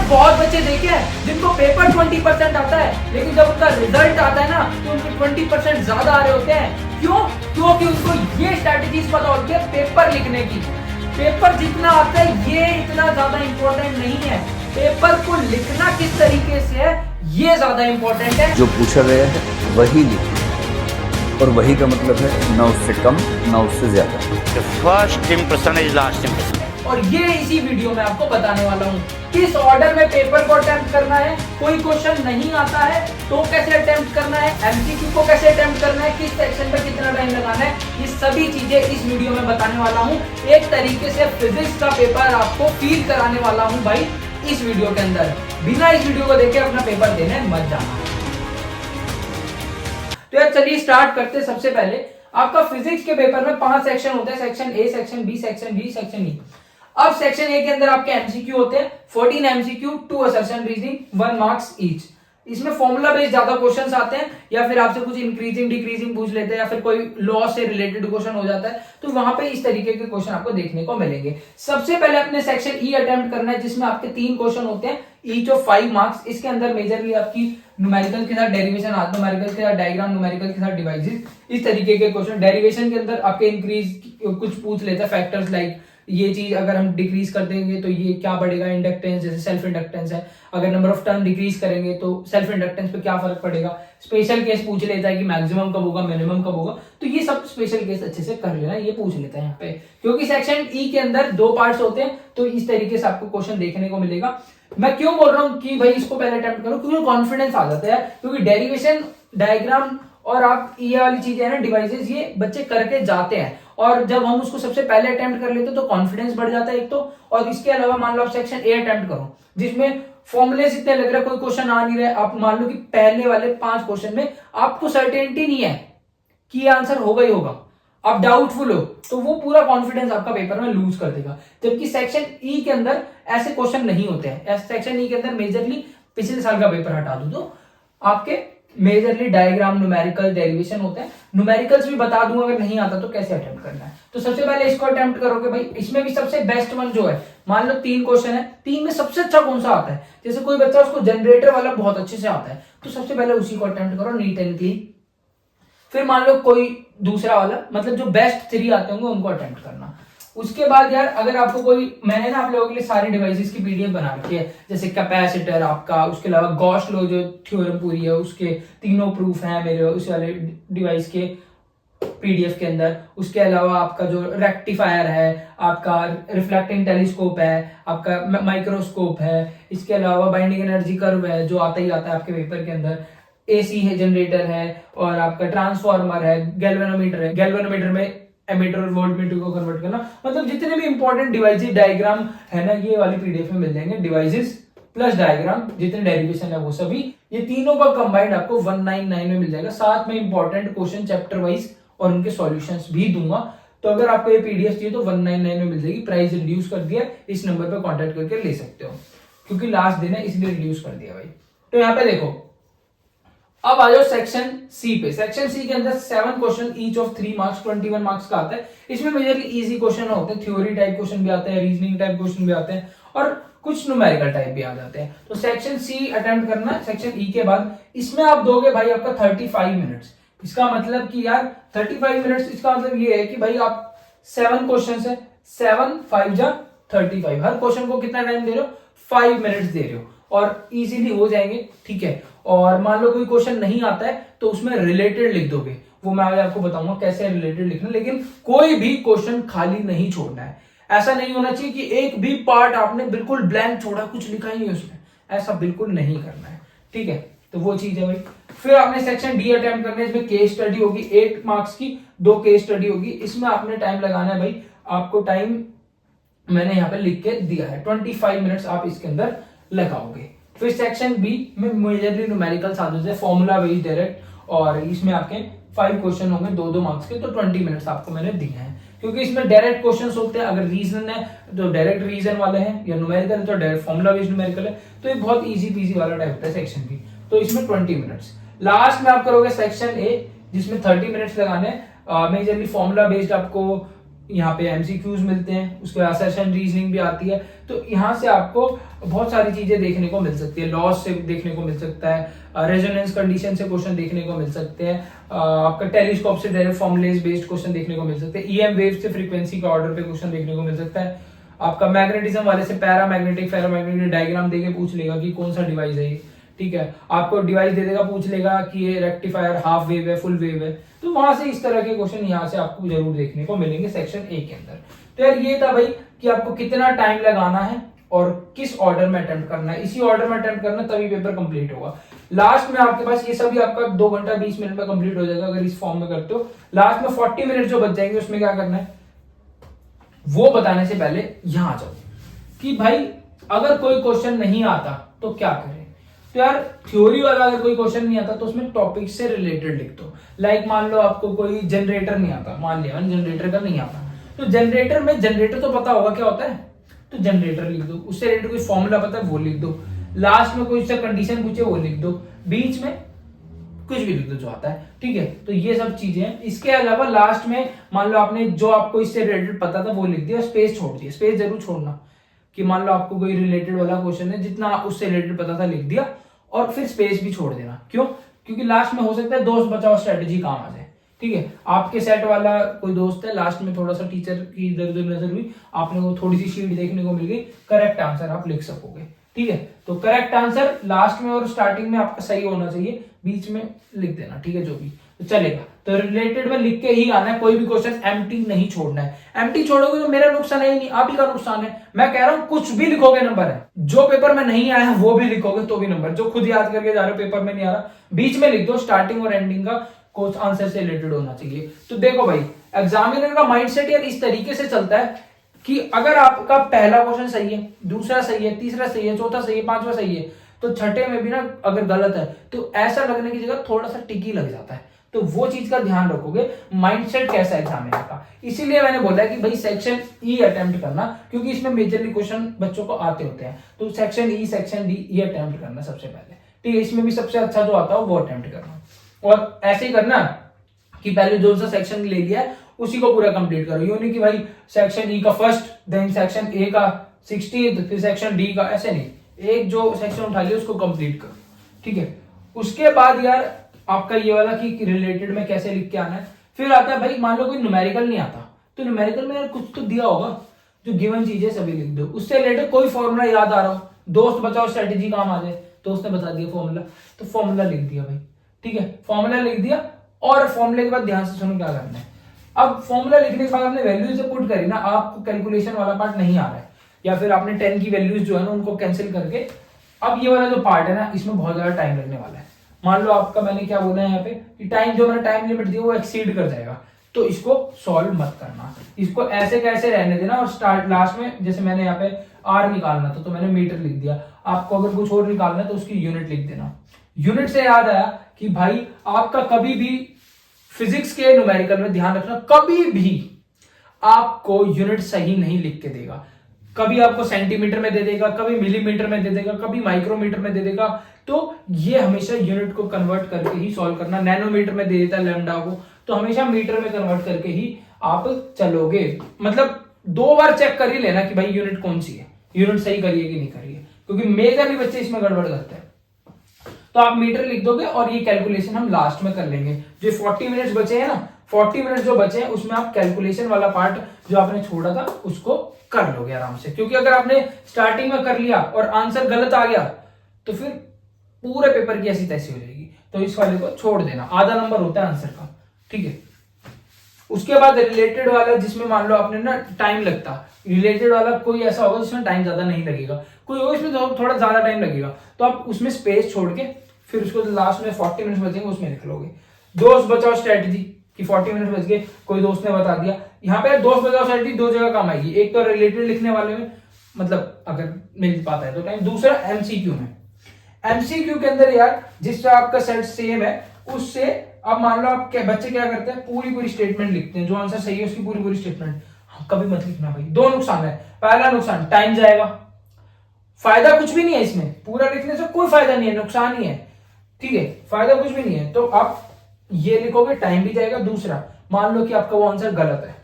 बहुत बच्चे देखे हैं जिनको पेपर 20% आता है, लेकिन जब उनका रिजल्ट आता है ना तो उनके 20% ज्यादा आ रहे होते हैं। क्यों? क्योंकि उनको ये स्ट्रैटेजीज पता होती है पेपर लिखने की। पेपर जितना आता है ये इतना ज्यादा इंपॉर्टेंट नहीं है, पेपर को लिखना किस तरीके से है ये ज्यादा इंपॉर्टेंट है। जो पूछा गया है वही लिखिए, और वही का मतलब है ना उससे कम ना उससे ज्यादा। The first impression is last impression. और ये इसी वीडियो में आपको बताने वाला हूँ किस ऑर्डर में पेपर को अटेम्प्ट करना है, कोई क्वेश्चन नहीं आता है तो कैसे अटेम्प्ट करना है, एमसीक्यू को कैसे अटेम्प्ट करना है, किस सेक्शन पे कितना टाइम लगाना है, ये सभी चीजें इस वीडियो में बताने वाला हूँ। एक तरीके से फिजिक्स का पेपर आपको फील कराने वाला हूँ भाई इस वीडियो के अंदर। बिना इस वीडियो को देखे अपना पेपर देने मत जाना। तो यार चलिए स्टार्ट करते हैं। सबसे पहले आपका फिजिक्स के पेपर में 5 सेक्शन होते हैं, section A, section B, section D, section E. अब सेक्शन ए के अंदर आपके एमसीक्यू होते हैं 14 MCQ, 2 assertion reasoning, 1 marks each. इसमें फॉर्मूला बेस्ड ज्यादा क्वेश्चंस आते हैं, या फिर आपसे कुछ इंक्रीजिंग डिक्रीजिंग पूछ लेते हैं, या फिर कोई लॉ से रिलेटेड क्वेश्चन हो जाता है, तो वहां पे इस तरीके के क्वेश्चन आपको देखने को मिलेंगे। सबसे पहले अपने सेक्शन ई अटेम्प्ट करना है, जिसमें आपके 3 क्वेश्चन होते हैं ईच ऑफ 5 मार्क्स। इसके अंदर मेजरली आपकी न्यूमेरिकल के साथ डेरिवेशन, आर्थ न्यूमेरिकल के साथ डायग्राम, न्यूमेरिकल के साथ डिवाइसेस, इस तरीके के क्वेश्चन। डेरिवेशन के अंदर आपके इंक्रीज कुछ पूछ लेता है फैक्टर्स, लाइक ये चीज अगर हम डिक्रीज कर देंगे तो ये क्या बढ़ेगा, इंडक्टेंस, जैसे सेल्फ इंडक्टेंस है, अगर नंबर ऑफ टर्न डिक्रीज करेंगे तो सेल्फ इंडक्टेंस पे क्या फर्क पड़ेगा। स्पेशल केस पूछ लेता है कि मैक्सिमम कब होगा, मिनिमम कब होगा, तो ये सब स्पेशल केस अच्छे से कर लेना, ये पूछ लेता है यहाँ पे। क्योंकि सेक्शन ई के अंदर 2 पार्ट्स होते हैं, तो इस तरीके से आपको क्वेश्चन देखने को मिलेगा। मैं क्यों बोल रहा हूँ कि भाई इसको पहले अटेम्प्ट करो, क्योंकि कॉन्फिडेंस आ जाता है, क्योंकि डेरिवेशन, डायग्राम और आप ये वाली चीजें है ना, डिवाइसेस, ये बच्चे करके जाते हैं, और जब हम उसको सबसे पहले अटेम्प्ट कर लेते हैं तो कॉन्फिडेंस बढ़ जाता है एक तो। और इसके अलावा मान लो आप सेक्शन ए अटेम्प्ट करो जिसमें फॉर्मुलेस इतने लग रहे हैं, कोई क्वेश्चन आ नहीं रहा है, आप मान लो कि पहले वाले 5 क्वेश्चन में आपको सर्टेनिटी नहीं है कि ये आंसर होगा ही होगा, आप डाउटफुल हो, तो वो पूरा कॉन्फिडेंस आपका पेपर में लूज कर देगा। जबकि सेक्शन ई के अंदर ऐसे क्वेश्चन नहीं होते हैं। सेक्शन ई के अंदर मेजरली पिछले साल का पेपर हटा दूं तो आपके मेजरली डायग्राम, न्यूमेरिकल, डेरिवेशन होते हैं। न्यूमेरिकल्स भी बता दूंगा अगर नहीं आता तो कैसे अटेम्प्ट करना है। तो सबसे पहले इसको अटेम्प्ट करोगे भाई। इसमें भी सबसे बेस्ट वन जो है, मान लो 3 क्वेश्चन है, 3 में सबसे अच्छा कौन सा आता है, जैसे कोई बच्चा उसको जनरेटर वाला बहुत अच्छे से आता है तो सबसे पहले उसी को अटेम्प्ट करो नीट एंड क्लीन। फिर मान लो कोई दूसरा वाला, मतलब जो बेस्ट 3 आते होंगे उनको अटेम्प्ट करना। उसके बाद यार अगर आपको कोई, मैंने ना आप लोगों के लिए सारी डिवाइसेस की पीडीएफ बना रखी है, जैसे कैपेसिटर आपका, उसके अलावा गॉस लॉ जो थ्योरम पूरी है उसके 3 प्रूफ हैं मेरे उस वाले डिवाइस के पीडीएफ के अंदर। उसके अलावा आपका जो रेक्टिफायर है, आपका रिफ्लेक्टिंग टेलीस्कोप है, आपका माइक्रोस्कोप है, इसके अलावा बाइंडिंग एनर्जी कर्व है जो आता ही आता है आपके पेपर के अंदर, एसी है, जनरेटर है, और आपका ट्रांसफार्मर है, गैल्वेनोमीटर है, गैल्वेनोमीटर में एमीटर और वोल्टमीटर को कन्वर्ट करना, मतलब जितने भी इंपॉर्टेंट डिवाइसेस, डायग्राम है ना, ये वाली पीडीएफ में मिल जाएंगे। डिवाइसेस प्लस डायग्राम, जितने डेरिवेशन है वो सभी, ये तीनों का कंबाइंड आपको 199 में मिल जाएगा। साथ में इंपॉर्टेंट क्वेश्चन चैप्टर वाइज और उनके सॉल्यूशंस भी दूंगा। तो अगर आपको ये पीडीएफ चाहिए तो 199 में मिल जाएगी। प्राइस रिड्यूस कर दिया, इस नंबर पर कॉन्टेक्ट करके ले सकते हो, क्योंकि लास्ट दिन है इसलिए रिड्यूस कर दिया भाई। तो यहाँ पे देखो, अब आ जाओ सेक्शन सी पे। सेक्शन सी के अंदर 7 question each of 3 marks, 21 marks का आता है। इसमें मेजरली इजी क्वेश्चन होते हैं, थ्योरी टाइप क्वेश्चन भी आते हैं, रीजनिंग टाइप क्वेश्चन भी आते हैं, और कुछ न्यूमेरिकल टाइप भी आ जाते हैं। तो सेक्शन सी अटेम्प्ट करना सेक्शन ई के बाद। इसमें आप दोगे भाई आपका 35 मिनट्स। इसका मतलब कि यार 35 मिनट्स, इसका मतलब ये है कि भाई आप 7 क्वेश्चन है, 7 5 जा 35, हर क्वेश्चन को कितना टाइम दे रहे हो, 5 मिनट्स दे रहे हो, और इजीली हो जाएंगे, ठीक है। और मान लो कोई क्वेश्चन नहीं आता है तो उसमें रिलेटेड लिख दोगे, वो मैं आज आपको बताऊंगा कैसे रिलेटेड लिखना, लेकिन कोई भी क्वेश्चन खाली नहीं छोड़ना है। ऐसा नहीं होना चाहिए कि एक भी पार्ट आपने बिल्कुल ब्लैंक छोड़ा, कुछ लिखा ही नहीं उसमें, ऐसा बिल्कुल नहीं करना है, ठीक है। तो वो चीज है भाई। फिर आपने सेक्शन डी अटेम्प्ट करना है, इसमें केस स्टडी होगी 8 मार्क्स की, 2 केस स्टडी होगी। इसमें आपने टाइम लगाना है भाई, आपको टाइम मैंने यहाँ पे लिख के दिया है, 25 मिनट्स आप इसके अंदर लगाओगे। फिर सेक्शन बी में मेजरली न्यूमेरिकल्स आ जाते हैं, फॉर्मूला बेस्ड डायरेक्ट, और इसमें आपके 5 क्वेश्चन होंगे 2-2 मार्क्स के, तो 20 मिनट्स आपको मैंने दिए हैं। क्योंकि इसमें डायरेक्ट क्वेश्चंस होते हैं, अगर रीजन है तो डायरेक्ट रीजन वाले हैं, या न्यूमेरिकल है तो डायरेक्ट फॉर्मूला बेस्ड न्यूमेरिकल है, तो ये बहुत इजी पीजी वाला टाइप होता है सेक्शन बी। तो इसमें 20 मिनट्स। लास्ट में आप करोगे सेक्शन ए, जिसमें 30 मिनट्स लगाने, मेजरली फॉर्मूला बेस्ड आपको यहाँ पे एमसीक्यूज मिलते हैं, उसके बाद असर्शन रीजनिंग भी आती है। तो यहाँ से आपको बहुत सारी चीजें देखने को मिल सकती है, लॉस से देखने को मिल सकता है, रेजोनेंस कंडीशन से क्वेश्चन देखने को मिल सकते हैं, आपका टेलीस्कोप से डायरेक्ट फॉर्मुलेज बेस्ड क्वेश्चन देखने को मिल सकते हैं, ईएम वेव से फ्रीक्वेंसी के ऑर्डर पे क्वेश्चन देखने को मिल सकता है, आपका मैग्नेटिज्म वाले से पैरामैग्नेटिक फेरोमैग्नेटिक डायग्राम देके पूछ लेगा कि कौन सा डिवाइस है ये, ठीक है। आपको डिवाइस दे देगा, पूछ लेगा कि ये रेक्टिफायर हाफ वेव है, फुल वेव है। तो वहां से इस तरह के क्वेश्चन यहाँ से आपको जरूर देखने को मिलेंगे सेक्शन ए के अंदर। तो यार ये था भाई कि आपको कितना टाइम लगाना है और किस ऑर्डर में अटेम्प्ट करना है, इसी ऑर्डर में अटेम्प्ट करना तभी पेपर कंप्लीट होगा। लास्ट में आपके पास ये सभी आपका 2 घंटा 20 मिनट में कंप्लीट हो जाएगा अगर इस फॉर्म में करते हो। लास्ट में 40 मिनट जो बच जाएंगे उसमें क्या करना है वो बताने से पहले यहां आ जाओ कि भाई अगर कोई क्वेश्चन नहीं आता तो क्या करें। तो यार थ्योरी वाला अगर कोई क्वेश्चन नहीं आता तो उसमें टॉपिक से रिलेटेड लिख दो। लाइक मान लो आपको कोई जनरेटर नहीं आता, मान लिया जनरेटर का नहीं आता, तो जनरेटर तो पता होगा क्या होता है, तो जनरेटर लिख दो। उससे रिलेटेड कोई फॉर्मूला पता है वो लिख दो। लास्ट में कोई सा कंडीशन पूछे वो लिख दो। बीच में कुछ भी लिख दो जो आता है, ठीक है। तो ये सब चीजें हैं। इसके अलावा लास्ट में मान लो आपने जो आपको इससे रिलेटेड पता था वो लिख दिया, स्पेस छोड़ दिया। स्पेस जरूर छोड़ना कि मान लो आपको कोई रिलेटेड वाला क्वेश्चन है, जितना उससे रिलेटेड पता था लिख दिया और फिर स्पेस भी छोड़ देना। क्यों? क्योंकि लास्ट में हो सकता है दोस्त बचाओ स्ट्रेटेजी काम आ जाए, ठीक है। आपके सेट वाला कोई दोस्त है, लास्ट में थोड़ा सा टीचर की इधर उधर नजर हुई, आपने वो थोड़ी सी शीट देखने को मिल गई, करेक्ट आंसर आप लिख सकोगे, ठीक है। तो करेक्ट आंसर लास्ट में और स्टार्टिंग में आपका सही होना चाहिए, बीच में लिख देना, ठीक है, जो भी तो चलेगा। तो रिलेटेड में लिख के ही आना है, कोई भी क्वेश्चन एम्प्टी नहीं छोड़ना है। एम्प्टी छोड़ोगे तो मेरा नुकसान है ही नहीं, आप ही का नुकसान है। मैं कह रहा हूं कुछ भी लिखोगे नंबर है, जो पेपर में नहीं आया वो भी लिखोगे तो भी नंबर, जो खुद याद करके जा रहे हो पेपर में नहीं आ रहा बीच में लिख दो, स्टार्टिंग और एंडिंग का क्वेश्चन आंसर से रिलेटेड होना चाहिए। तो देखो भाई एग्जामिनर का माइंडसेट यार इस तरीके से चलता है कि अगर आपका पहला क्वेश्चन सही है, दूसरा सही है, तीसरा सही है, चौथा सही है, पांचवा सही है, तो छठे में भी ना अगर गलत है तो ऐसा लगने की जगह थोड़ा सा टिकी लग जाता है। तो वो चीज का ध्यान रखोगे, माइंडसेट कैसा है एग्जामिनर का। इसीलिए मैंने बोला कि भाई सेक्शन ई अटेम्प्ट करना, क्योंकि इसमें मेजरली क्वेश्चन बच्चों को आते होते हैं। तो सेक्शन ई, सेक्शन डी ये अटेम्प्ट करना सबसे पहले, ठीक है। इसमें भी सबसे अच्छा जो आता है वो अटेम्प्ट करना, और ऐसे ही करना कि पहले जो सा सेक्शन ले लिया है उसी को पूरा कंप्लीट करो। यूं नहीं कि भाई सेक्शन ई का फर्स्ट, देन सेक्शन ए का 16th, फिर सेक्शन डी का, ऐसे नहीं, एक जो सेक्शन उठा लिया उसको कंप्लीट करो, ठीक है। उसके बाद यार आपका ये वाला कि रिलेटेड में कैसे लिख के आना है। फिर आता है भाई मान लो कोई न्यूमेरिकल नहीं आता, तो न्यूमेरिकल में यार कुछ तो दिया होगा, जो गिवन चीजें सभी लिख दो। उससे रिलेटेड कोई फॉर्मूला याद आ रहा हो, दोस्त बचाओ स्ट्रेटेजी काम आ जाए, दोस्त ने बता दिया फॉर्मूला, तो फॉर्मूला लिख दिया भाई, ठीक है। फॉर्मूला लिख दिया और फॉर्मूले के बाद ध्यान से सुनो क्या करना है। अब फॉर्मूला लिखने के बाद आपने वैल्यूज से पुट करी ना, आपको कैलकुलेशन वाला पार्ट नहीं आ रहा है, या फिर आपने 10 की वैल्यूज जो है ना उनको कैंसिल करके, अब ये वाला जो पार्ट है ना इसमें बहुत ज्यादा टाइम लगने वाला है। मान लो आपका मैंने क्या बोला है यहाँ पे कि टाइम, जो मैंने टाइम लिमिट दी वो एक्सीड कर जाएगा, तो इसको सॉल्व मत करना, इसको ऐसे कैसे रहने देना। और स्टार्ट लास्ट में जैसे मैंने यहाँ पे आर निकालना था तो मैंने मीटर लिख दिया, आपको अगर कुछ और निकालना है तो उसकी यूनिट लिख देना। यूनिट से याद आया कि भाई आपका कभी भी फिजिक्स के न्यूमेरिकल में ध्यान रखना, कभी भी आपको यूनिट सही नहीं लिख के देगा। कभी आपको सेंटीमीटर में दे देगा, कभी मिलीमीटर में दे देगा, कभी माइक्रोमीटर में दे देगा। तो ये हमेशा यूनिट को कन्वर्ट करके ही सॉल्व करना। नैनोमीटर में दे देता है लैम्डा को, तो हमेशा मीटर में कन्वर्ट करके ही आप चलोगे। मतलब 2 बार चेक कर ही लेना कि भाई यूनिट कौन सी है, यूनिट सही करिए कि नहीं करिए, क्योंकि मेजरली बच्चे इसमें गड़बड़ करते हैं। तो आप मीटर लिख दोगे और ये कैलकुलेशन हम लास्ट में कर लेंगे। जो 40 मिनट्स बचे हैं ना, 40 मिनट जो बचे हैं उसमें आप कैलकुलेशन वाला पार्ट जो आपने छोड़ा था उसको कर लोगे आराम से। क्योंकि अगर आपने स्टार्टिंग में कर लिया और आंसर गलत आ गया तो फिर पूरे पेपर की ऐसी तैसी हो जाएगी। तो इस वाले को छोड़ देना, आधा नंबर होता है आंसर का, ठीक है। उसके बाद रिलेटेड वाला जिसमें मान लो आपने ना टाइम लगता, रिलेटेड वाला कोई ऐसा होगा जिसमें टाइम ज्यादा नहीं लगेगा, कोई होगा इसमें थोड़ा ज्यादा टाइम लगेगा, तो आप उसमें स्पेस छोड़ के फिर उसको लास्ट में 40 मिनट बचेंगे उसमें लिख लोगे। दोस्त बचाओ स्ट्रेटेजी कि 40 मिनट बच गए, कोई दोस्त ने बता दिया। यहाँ पे दोस्त बचाओ स्ट्रेटेजी 2 जगह काम आएगी, एक तो रिलेटेड लिखने वाले में, मतलब अगर मिल पाता है तो टाइम, दूसरा एमसीक्यू में। एमसीक्यू के अंदर यार जिससे आपका सेट सेम है उससे अब मान लो आप बच्चे क्या करते हैं, पूरी स्टेटमेंट लिखते हैं, जो आंसर सही है उसकी पूरी स्टेटमेंट। कभी मत लिखना भाई, 2 नुकसान है। पहला नुकसान टाइम जाएगा, फायदा कुछ भी नहीं है इसमें, पूरा लिखने से कोई फायदा नहीं है, नुकसान ही है, ठीक है, फायदा कुछ भी नहीं है। तो आप ये लिखोगे टाइम भी जाएगा। दूसरा मान लो कि आपका वो आंसर गलत है,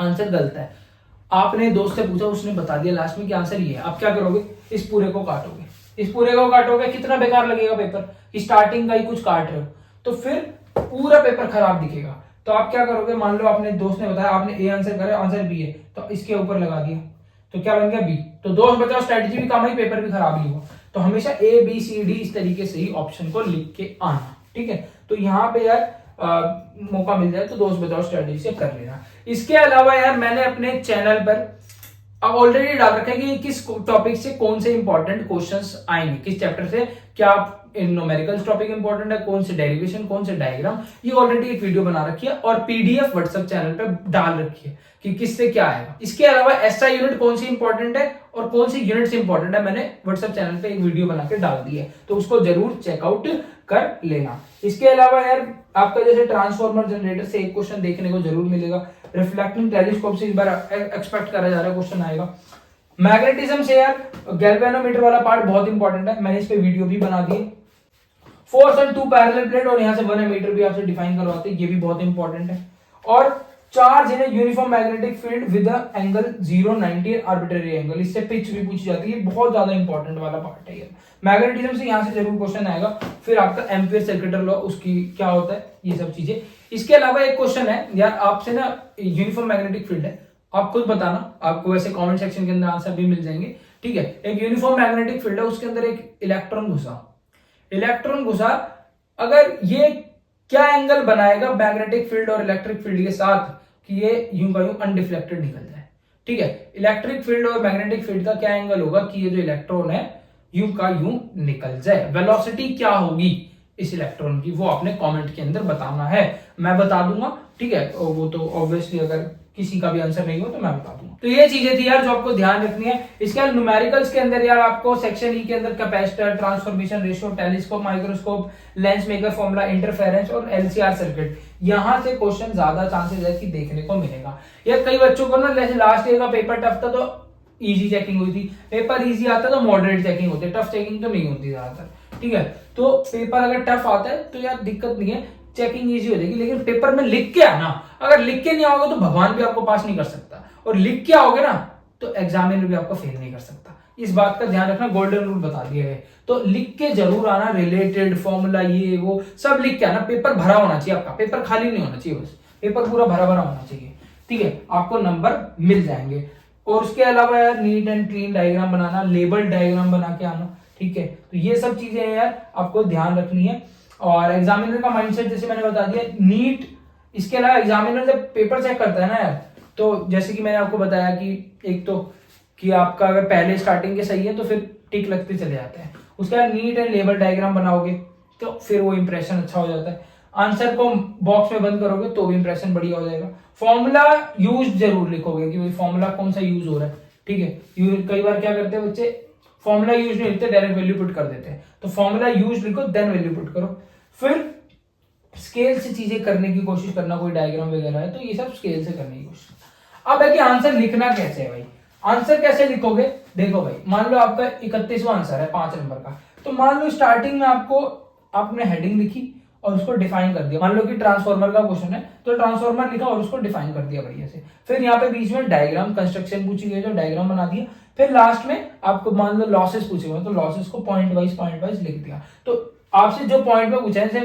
आंसर गलत है। आपने दोस्त से पूछा, उसने बता दिया लास्ट में कि आंसर ये है, आप क्या करोगे, इस पूरे को काटोगे, इस पूरे को काटोगे, कितना बेकार लगेगा पेपर कि स्टार्टिंग का ही कुछ काट रहे हो, तो फिर पूरा पेपर खराब दिखेगा। तो आप क्या करोगे, मान लो आपने दोस्त ने बताया, आपने ए आंसर करा, आंसर बी है, तो इसके ऊपर लगा दिया, तो क्या बन गया बी। तो दोस्त बचाओ स्ट्रेटजी भी काम आई, पेपर भी खराब नहीं हुआ। तो हमेशा ए बी सी डी इस तरीके से ही ऑप्शन को लिख के आना, ठीक है। तो यहाँ पे यार मौका मिल जाए तो दोस्त बचाओ स्ट्रेटजी से कर लेना। इसके अलावा यार मैंने अपने चैनल पर अब ऑलरेडी डाल रखा है कि किस टॉपिक से कौन से इंपॉर्टेंट क्वेश्चंस आएंगे, किस चैप्टर से क्या न्यूमेरिकल्स टॉपिक इंपॉर्टेंट है, कौन से डेरिवेशन, कौन से डायग्राम, ये ऑलरेडी एक वीडियो बना रखी है और पीडीएफ व्हाट्सएप चैनल पे डाल रखी है कि किससे क्या आएगा। इसके अलावा एसआई यूनिट कौन सी इंपॉर्टेंट है और कौन सी यूनिट इंपॉर्टेंट है, मैंने व्हाट्सएप चैनल पे एक वीडियो बना के डाल दी है, तो उसको जरूर चेकआउट कर लेना। इसके अलावा यार आपका जैसे ट्रांसफॉर्मर जनरेटर से एक क्वेश्चन देखने को जरूर मिलेगा, रिफ्लेक्टिंग टेलीस्कोप से इस बार एक्सपेक्ट करा जा रहा है क्वेश्चन आएगा। मैग्नेटिज्म से यार गैल्वेनोमीटर वाला पार्ट बहुत इंपॉर्टेंट है, मैंने इस पे वीडियो भी बना दी। फोर्स ऑन 2 पैरेलल प्लेट और यहाँ से 1 एमीटर भी आपसे डिफाइन करवाते हैं, ये भी बहुत इंपॉर्टेंट है। और charge in uniform magnetic field with angle 0, 90 arbitrary angle, इससे पिच भी पूछी जाती है, बहुत ज्यादा इंपॉर्टेंट वाला पार्ट है ये। मैग्नेटिज्म से यहाँ से जरूर क्वेश्चन आएगा। फिर आपका एम्पियर सर्किटरी लॉ, उसकी क्या होता है, ये सब चीजें। इसके अलावा एक क्वेश्चन है यार आपसे ना, यूनिफॉर्म मैग्नेटिक फील्ड है, आप खुद बताना, आपको वैसे कमेंट सेक्शन के अंदर आंसर भी मिल जाएंगे, ठीक है। एक यूनिफॉर्म मैग्नेटिक फील्ड है, उसके अंदर एक इलेक्ट्रॉन घुसा, अगर ये क्या एंगल बनाएगा मैग्नेटिक फील्ड और इलेक्ट्रिक फील्ड के साथ कि ये यूं का यूं अनडिफ्लेक्टेड निकल जाए, ठीक है। इलेक्ट्रिक फील्ड और मैग्नेटिक फील्ड का क्या एंगल होगा कि ये जो इलेक्ट्रॉन है यूं का यूं निकल जाए। वेलोसिटी क्या होगी इस इलेक्ट्रॉन की, वो आपने कमेंट के अंदर बताना है, मैं बता दूंगा, ठीक है। वो तो ऑब्वियसली अगर किसी का भी आंसर नहीं हो तो मैं बता दूंगा। तो ये चीजें थी यार जो आपको ध्यान रखनी है। इसके बाद न्यूमेरिकल्स के अंदर यार आपको सेक्शन ई के अंदर capacitor, transformation ratio, telescope, microscope, lens maker formula, interference और एलसीआर सर्किट, यहां से क्वेश्चन ज्यादा चांसेस है कि देखने को मिलेगा। यार कई बच्चों को ना लास्ट ईयर का पेपर टफ था तो इजी चेकिंग हुई थी, पेपर इजी आता तो मॉडरेट चेकिंग होती है, टफ चेकिंग तो नहीं होती ज्यादातर, ठीक है। तो पेपर अगर टफ आता है तो यार दिक्कत नहीं है, चेकिंग इजी हो जाएगी, लेकिन पेपर में लिख के आना। अगर लिख के नहीं आओगे तो भगवान भी आपको पास नहीं कर सकता, और लिख के आओगे ना तो एग्जामिनर भी आपको फेल नहीं कर सकता। इस बात का ध्यान रखना, गोल्डन रूल बता दिया है। तो लिख के जरूर आना, रिलेटेड फॉर्मूला ये वो सब लिख के आना। पेपर भरा होना चाहिए आपका, पेपर खाली नहीं होना चाहिए, बस पेपर पूरा भरा भरा होना चाहिए, ठीक है। आपको नंबर मिल जाएंगे। और उसके अलावा यार neat and clean diagram banana, label diagram बना के आना, ठीक है। तो ये सब चीजें यार आपको ध्यान रखनी है। और एग्जामिनर का माइंडसेट जैसे मैंने बता दिया, नीट। इसके अलावा एग्जामिनर जब पेपर चेक करता है ना यार, तो जैसे कि मैंने आपको बताया कि एक तो कि आपका अगर पहले स्टार्टिंग के सही है तो फिर टिक लगते चले जाते हैं। उसके बाद नीट एंड लेबल डायग्राम बनाओगे तो फिर वो इंप्रेशन अच्छा हो जाता है। आंसर को बॉक्स में बंद करोगे तो भी इंप्रेशन बढ़िया हो जाएगा। फॉर्मूला यूज जरूर लिखोगे कि भाई फॉर्मूला कौन सा यूज हो रहा है, ठीक है। कई बार क्या करते हैं बच्चे, फॉर्मूला यूज नहीं लिखते, डायरेक्ट वैल्यू पुट कर देते हैं। तो फॉर्मूला यूज लिखो, देन वैल्यू पुट करो। फिर स्केल से चीजें करने की कोशिश करना, कोई डायग्राम वगैरह है तो ये सब स्केल से करने की कोशिश करना। अब है कि आंसर लिखना कैसे है भाई, आंसर कैसे लिखोगे। देखो भाई, मान लो आपका 31वां आंसर है 5 नंबर का, तो मान लो स्टार्टिंग में आपने हेडिंग लिखी और उसको डिफाइन कर दिया। मान लो कि ट्रांसफॉर्मर का क्वेश्चन है तो ट्रांसफॉर्मर लिखा और उसको डिफाइन कर दिया बढ़िया से। फिर यहाँ पे बीच में डायग्राम कंस्ट्रक्शन पूछी गई, जो डायग्राम बना दिया। फिर लास्ट में आपको मान लो लॉसेस पूछे हुए तो लॉसेस को पॉइंट वाइज लिख दिया। तो आपसे जो पॉइंट में पूछा है,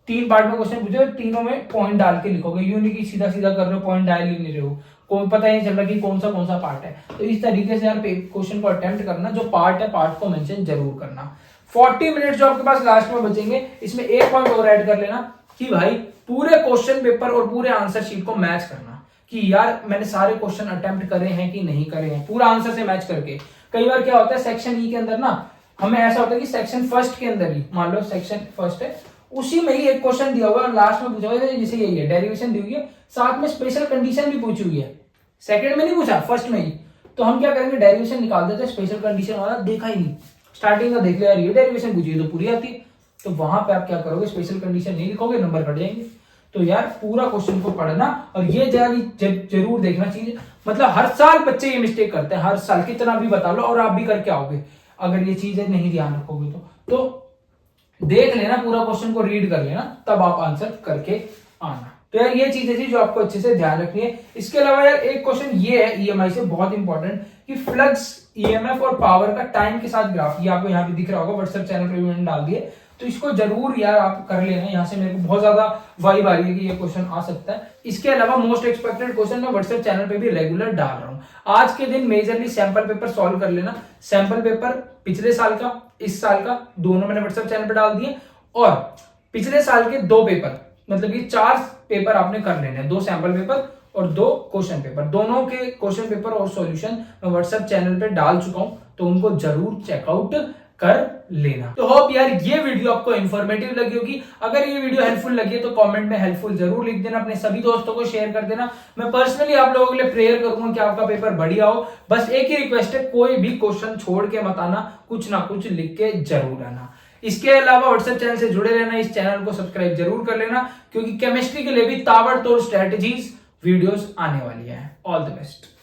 3 पार्ट में क्वेश्चन पूछे, तीनों में पॉइंट डाल के लिखोगे। यूं नहीं कि सीधा सीधा कर रहे हो, पॉइंट डाल ही नहीं रहे हो, कोई पता ही नहीं चल रहा कि कौन सा पार्ट है। तो इस तरीके से यार क्वेश्चन को अटेम्प्ट करना, जो पार्ट है पार्ट को मेंशन जरूर करना। 40 मिनट जो आपके पास लास्ट में बचेंगे, इसमें एक पॉइंट और ऐड कर लेना कि भाई पूरे क्वेश्चन पेपर और पूरे आंसर शीट को मैच करना कि यार मैंने सारे क्वेश्चन अटेम्प्ट करे हैं कि नहीं करे हैं, पूरा आंसर से मैच करके। कई बार क्या होता है सेक्शन ई के अंदर ना, हमें ऐसा होता है कि सेक्शन फर्स्ट के अंदर ही, मान लो सेक्शन फर्स्ट है, उसी में ही एक क्वेश्चन दिया हुआ है और लास्ट में पूछा हुआ है जैसे यही है, डेरिवेशन दी हुई है, साथ में स्पेशल कंडीशन भी पूछी हुई है। सेकंड में नहीं पूछा, फर्स्ट में ही। तो हम क्या करेंगे, डेरिवेशन निकाल देते हैं, स्पेशल कंडीशन वाला देखा ही नहीं, स्टार्टिंग का देख लिया, यार ये डेरिवेशन पूछी है तो पूरी आती है। तो वहां पे आप क्या करोगे, स्पेशल कंडीशन नहीं लिखोगे, नंबर कट जाएंगे। तो यार पूरा क्वेश्चन को पढ़ना, और ये जरूर देखना चाहिए। मतलब हर साल बच्चे ये मिस्टेक करते हैं, हर साल कितना भी बता लो और आप भी करके आओगे अगर ये चीजें नहीं ध्यान रखोगे तो देख लेना, पूरा क्वेश्चन को रीड कर लेना, तब आप आंसर करके आना। तो यार ये चीजें थी जो आपको अच्छे से ध्यान रखनी है। इसके अलावा यार एक क्वेश्चन ये है ईएमआई से बहुत इंपॉर्टेंट कि फ्लक्स, ईएमएफ और पावर का टाइम के साथ ग्राफ, ये आपको यहाँ पे दिख रहा होगा, व्हाट्सएप चैनल पे भी मैंने डाल दिए, तो इसको जरूर यार आप कर लेना। यहाँ से मेरे को बहुत ज्यादा वाइब आ रही है कि ये क्वेश्चन आ सकता है। इसके अलावा मोस्ट एक्सपेक्टेड क्वेश्चन मैं व्हाट्सएप चैनल पे भी रेगुलर डाल रहा हूँ। आज के दिन मेजरली सैंपल पेपर सॉल्व कर लेना। सैंपल पेपर पिछले साल का, इस साल का, दोनों मैंने व्हाट्सएप चैनल पे डाल दिए, और पिछले साल के 2 पेपर, मतलब कि 4 पेपर आपने कर लेने हैं, 2 सैंपल पेपर और 2 क्वेश्चन पेपर। दोनों के क्वेश्चन पेपर और सॉल्यूशन मैं व्हाट्सएप चैनल पे डाल चुका हूं, तो उनको जरूर चेकआउट कर लेना। तो होप यार ये वीडियो आपको इंफॉर्मेटिव लगी होगी। अगर ये वीडियो हेल्पफुल लगी है तो कमेंट में हेल्पफुल जरूर लिख देना, अपने सभी दोस्तों को शेयर कर देना। मैं पर्सनली आप लोगों के लिए प्रेयर करूंगा कि आपका पेपर बढ़िया हो। बस एक ही रिक्वेस्ट है, कोई भी क्वेश्चन छोड़ के मत आना, कुछ ना कुछ लिख के जरूर आना। इसके अलावा व्हाट्सएप चैनल से जुड़े रहना, इस चैनल को सब्सक्राइब जरूर कर लेना, क्योंकि केमिस्ट्री के लिए भी ताबड़तोड़ स्ट्रेटजीज वीडियोस आने वाली है। All the best.